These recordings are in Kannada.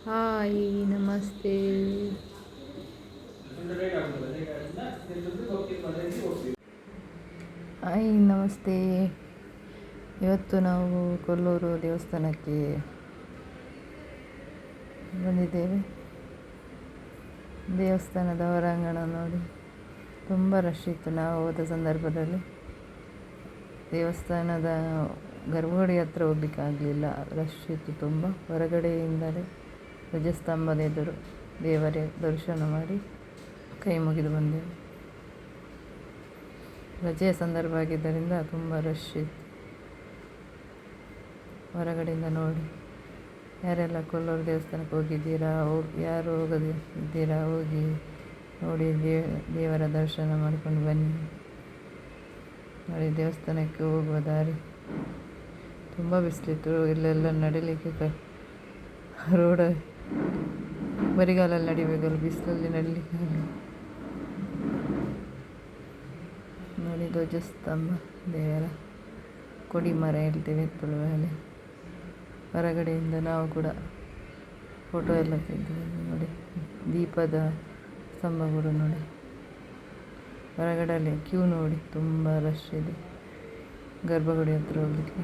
ಹಾಯ್ ನಮಸ್ತೆ. ಹಾಯ್ ನಮಸ್ತೆ. ಇವತ್ತು ನಾವು ಕೊಲ್ಲೂರು ದೇವಸ್ಥಾನಕ್ಕೆ ಬಂದಿದ್ದೇವೆ. ದೇವಸ್ಥಾನದ ಹೊರಾಂಗಣ ನೋಡಿ, ತುಂಬ ರಶ್ ಇತ್ತು. ನಾವು ಹೋದ ಸಂದರ್ಭದಲ್ಲಿ ದೇವಸ್ಥಾನದ ಗರ್ಭಗುಡಿ ಹತ್ರ ಹೋಗ್ಲಿಕ್ಕೆ ಆಗಲಿಲ್ಲ, ರಶ್ ಇತ್ತು ತುಂಬ. ಹೊರಗಡೆಯಿಂದಲೇ ಧ್ವಜಸ್ತಂಭದ ಎದುರು ದೇವರ ದರ್ಶನ ಮಾಡಿ ಕೈ ಮುಗಿದು ಬಂದೆವು. ರಜೆಯ ಸಂದರ್ಭ ಆಗಿದ್ದರಿಂದ ತುಂಬ ರಶ್ ಇತ್ತು. ಹೊರಗಡೆಯಿಂದ ನೋಡಿ, ಯಾರೆಲ್ಲ ಕೊಲ್ಲೂರು ದೇವಸ್ಥಾನಕ್ಕೆ ಹೋಗಿದ್ದೀರಾ, ಯಾರು ಹೋಗದೆ ಇದ್ದೀರಾ, ಹೋಗಿ ನೋಡಿ ದೇವರ ದರ್ಶನ ಮಾಡಿಕೊಂಡು ಬನ್ನಿ. ನೋಡಿ, ದೇವಸ್ಥಾನಕ್ಕೆ ಹೋಗುವ ದಾರಿ ತುಂಬ ಬಿಸಿಲಿತ್ತು. ಇಲ್ಲೆಲ್ಲ ನಡಿಲಿಕ್ಕೆ ರೋಡ ಬರಿಗಾಲಲ್ಲಿ ನಡಿಬೇಕಲ್ಲ, ಬಿಸಿಲಲ್ಲಿ ನಡಲಿಕ್ಕೆ ನೋಡಿ. ಧ್ವಜಸ್ತಂಭ, ದೇವರ ಕೊಡಿ ಮರ ಹೇಳ್ತೇವೆ ತುಳುವಲ್ಲಿ. ಹೊರಗಡೆಯಿಂದ ನಾವು ಕೂಡ ಫೋಟೋ ಎಲ್ಲ ತೆಗೆದಿದ್ದೇವೆ ನೋಡಿ. ದೀಪದ ಸ್ತಂಭಗಳು ನೋಡಿ. ಹೊರಗಡೆಯಲ್ಲಿ ಕ್ಯೂ ನೋಡಿ, ತುಂಬ ರಶ್ ಇದೆ ಗರ್ಭಗುಡಿ ಹತ್ರ ಹೋಗಲಿಕ್ಕೆ.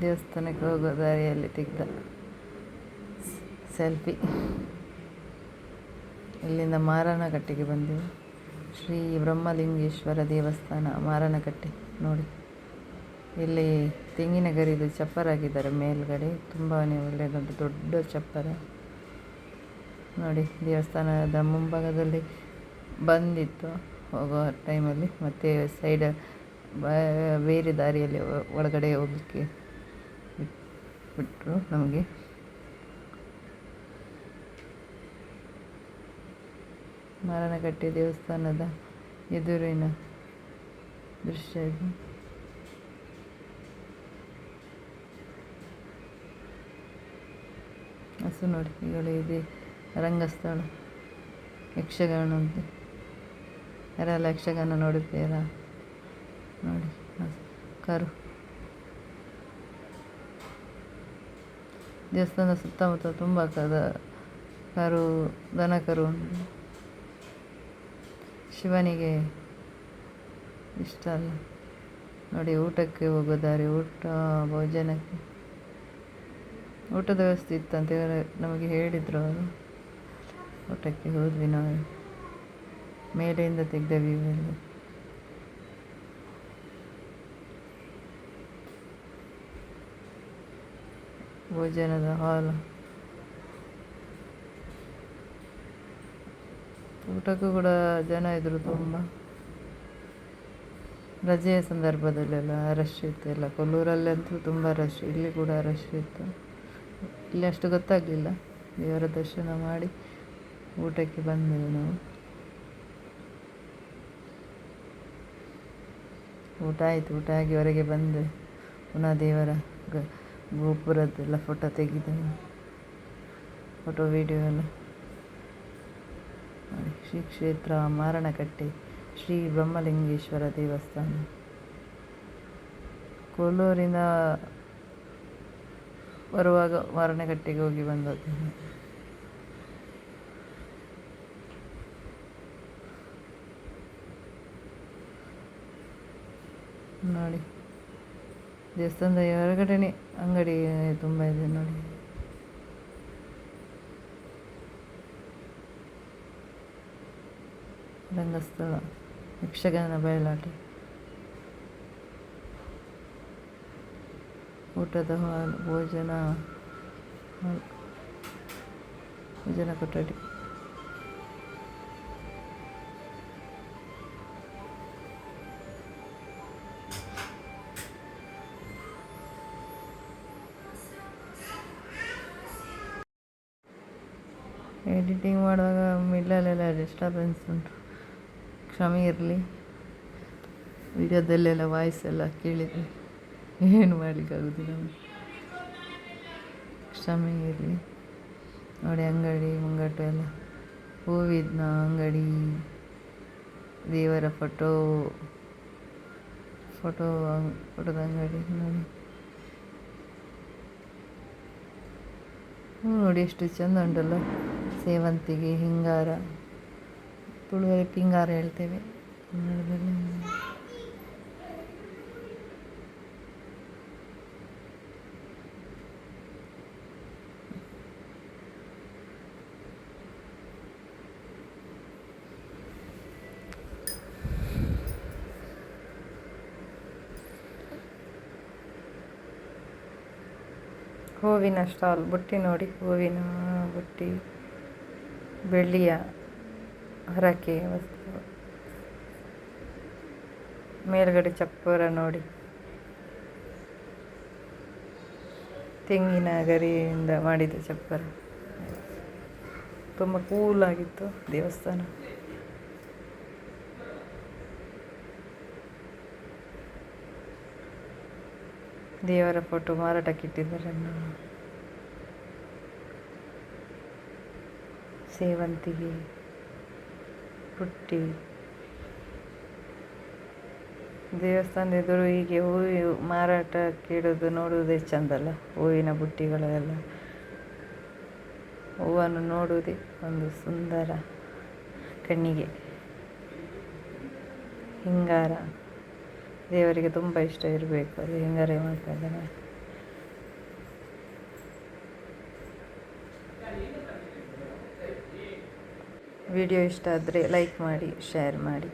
ದೇವಸ್ಥಾನಕ್ಕೆ ಹೋಗೋ ದಾರಿಯಲ್ಲಿ ತೆಗೆದ ಸೆಲ್ಫಿ. ಇಲ್ಲಿಂದ ಮಾರನಕಟ್ಟೆಗೆ ಬಂದೆವು. ಶ್ರೀ ಬ್ರಹ್ಮಲಿಂಗೇಶ್ವರ ದೇವಸ್ಥಾನ ಮಾರನಕಟ್ಟೆ ನೋಡಿ. ಇಲ್ಲಿ ತೆಂಗಿನ ಗರಿದು ಚಪ್ಪರ ಹಾಕಿದ್ದಾರೆ ಮೇಲ್ಗಡೆ, ತುಂಬಾ ಒಳ್ಳೆಯದುಂಟು, ದೊಡ್ಡ ಚಪ್ಪರ ನೋಡಿ. ದೇವಸ್ಥಾನದ ಮುಂಭಾಗದಲ್ಲಿ ಬಂದಿತ್ತು ಹೋಗೋ ಟೈಮಲ್ಲಿ, ಮತ್ತು ಸೈಡ್ ಬೇರೆ ದಾರಿಯಲ್ಲಿ ಒಳಗಡೆ ಹೋಗಲಿಕ್ಕೆ ಬಿಟ್ಟರು ನಮಗೆ. ಮಾರನಕಟ್ಟೆ ದೇವಸ್ಥಾನದ ಎದುರಿನ ದೃಶ್ಯ ಇದು. ಹಸು ನೋಡಿ, ಈಗಲೇ ಇದೆ ರಂಗಸ್ಥಳ, ಯಕ್ಷಗಾನ ಅಂತ. ಯಾರೆಲ್ಲ ಯಕ್ಷಗಾನ ನೋಡುತ್ತೀರಾ ನೋಡಿ. ಕರು ದೇವಸ್ಥಾನದ ಸುತ್ತಮುತ್ತ ತುಂಬ ಕರು, ದನ ಕರು ಉಂಟು. ಶಿವನಿಗೆ ಇಷ್ಟ ಅಲ್ಲ ನೋಡಿ. ಊಟಕ್ಕೆ ಹೋಗೋ ದಾರಿ, ಭೋಜನಕ್ಕೆ ಊಟದ ವ್ಯವಸ್ಥೆ ಇತ್ತಂತ ನಮಗೆ ಹೇಳಿದರು ಅವರು. ಊಟಕ್ಕೆ ಹೋದ್ವಿ ನಾವು. ಮೇಲೆಯಿಂದ ತೆಗೆದ ವ್ಯೂ ಎಲ್ಲ. ಭೋಜನದ ಹಾಲ್. ಊಟಕ್ಕೂ ಕೂಡ ಜನ ಇದ್ದರು ತುಂಬ. ರಜೆಯ ಸಂದರ್ಭದಲ್ಲೆಲ್ಲ ರಶ್ ಇತ್ತು ಎಲ್ಲ. ಕೊಲ್ಲೂರಲ್ಲಂತೂ ತುಂಬ ರಶ್, ಇಲ್ಲಿ ಕೂಡ ರಶ್ ಇತ್ತು. ಇಲ್ಲಿ ಅಷ್ಟು ಗೊತ್ತಾಗಲಿಲ್ಲ. ದೇವರ ದರ್ಶನ ಮಾಡಿ ಊಟಕ್ಕೆ ಬಂದೆವು ನಾವು. ಊಟ ಆಯಿತು. ಊಟ ಆಗಿ ಹೊರಗೆ ಬಂದೆ. ಪುನಃ ದೇವರ ಗೋಪುರದ್ದೆಲ್ಲ ಫೋಟೋ ತೆಗೆದೆವು. ಫೋಟೋ ವಿಡಿಯೋ ಎಲ್ಲ ನೋಡಿ. ಶ್ರೀ ಕ್ಷೇತ್ರ ಮಾರನಕಟ್ಟೆ ಶ್ರೀ ಬ್ರಹ್ಮಲಿಂಗೇಶ್ವರ ದೇವಸ್ಥಾನ. ಕೊಲ್ಲೂರಿಂದ ಬರುವಾಗ ಮಾರನಕಟ್ಟೆಗೆ ಹೋಗಿ ಬಂದದ್ದು. ನೋಡಿ, ದೇವಸ್ಥಾನದ ಹೊರಗಡೆನೆ ಅಂಗಡಿ ತುಂಬ ಇದೆ ನೋಡಿ. ರಂಗಸ್ಥಳ, ಯಕ್ಷಗಾನ, ಬಯಲಾಟ, ಊಟದ ಹಾಲ್, ಭೋಜನ ಕೊಠಡಿ. ಎಡಿಟಿಂಗ್ ಮಾಡುವಾಗ ಮಿಡ್ಲಲ್ಲೆಲ್ಲ ಡಿಸ್ಟರ್ಬೆನ್ಸ್ ಉಂಟು, ಕ್ಷಮೆ ಇರಲಿ. ವಿಡಿಯೋದಲ್ಲೆಲ್ಲ ವಾಯ್ಸ್ ಎಲ್ಲ ಕೇಳಿದರೆ ಏನು ಮಾಡಲಿಕ್ಕಾಗೋದಿಲ್ಲ, ಕ್ಷಮೆ ಇರಲಿ. ನೋಡಿ ಅಂಗಡಿ ಮುಂಗಟ್ಟು ಎಲ್ಲ ಹೂವಿನ ಅಂಗಡಿ, ದೇವರ ಫೋಟೋದ ಅಂಗಡಿ ನೋಡಿ. ನೋಡಿ ಎಷ್ಟು ಚೆಂದ ಉಂಟಲ್ಲ, ಸೇವಂತಿಗೆ, ಹಿಂಗಾರ, ತುಳುವಲ್ಲಿ ಪಿಂಗಾರ ಹೇಳ್ತೇವೆ ಕನ್ನಡದಲ್ಲಿ. ಹೂವಿನ ಸ್ಟಾಲ್, ಬುಟ್ಟಿ ನೋಡಿ, ಹೂವಿನ ಬುಟ್ಟಿ, ಬೆಳ್ಳಿಯ ಹರಕೆ ವಸ್ತು, ಮೇಲ್ಗಡೆ ಚಪ್ಪರ ನೋಡಿ, ತೆಂಗಿನ ಗರಿಯಿಂದ ಮಾಡಿದ ಚಪ್ಪರ, ತುಂಬ ಕೂಲಾಗಿತ್ತು ದೇವಸ್ಥಾನ. ದೇವರ ಫೋಟೋ ಮಾರಾಟಕ್ಕಿಟ್ಟಿದ್ದಾರೆ. ಸೇವಂತಿಗೆ, ಪುಟ್ಟಿ, ದೇವಸ್ಥಾನದ ಎದುರು ಹೀಗೆ ಹೂವು ಮಾರಾಟಕ್ಕಿಡೋದು ನೋಡುವುದೇ ಚಂದಲ್ಲ. ಹೂವಿನ ಬುಟ್ಟಿಗಳೆಲ್ಲ, ಹೂವನ್ನು ನೋಡುವುದೇ ಒಂದು ಸುಂದರ ಕಣ್ಣಿಗೆ. ಹಿಂಗಾರ ದೇವರಿಗೆ ತುಂಬ ಇಷ್ಟ ಇರಬೇಕು, ಅದು ಹಿಂಗಾರ ಮಾಡ್ತಾ ಇದ್ದಾರೆ. ವಿಡಿಯೋ ಇಷ್ಟ ಆದರೆ ಲೈಕ್ ಮಾಡಿ, ಶೇರ್ ಮಾಡಿ.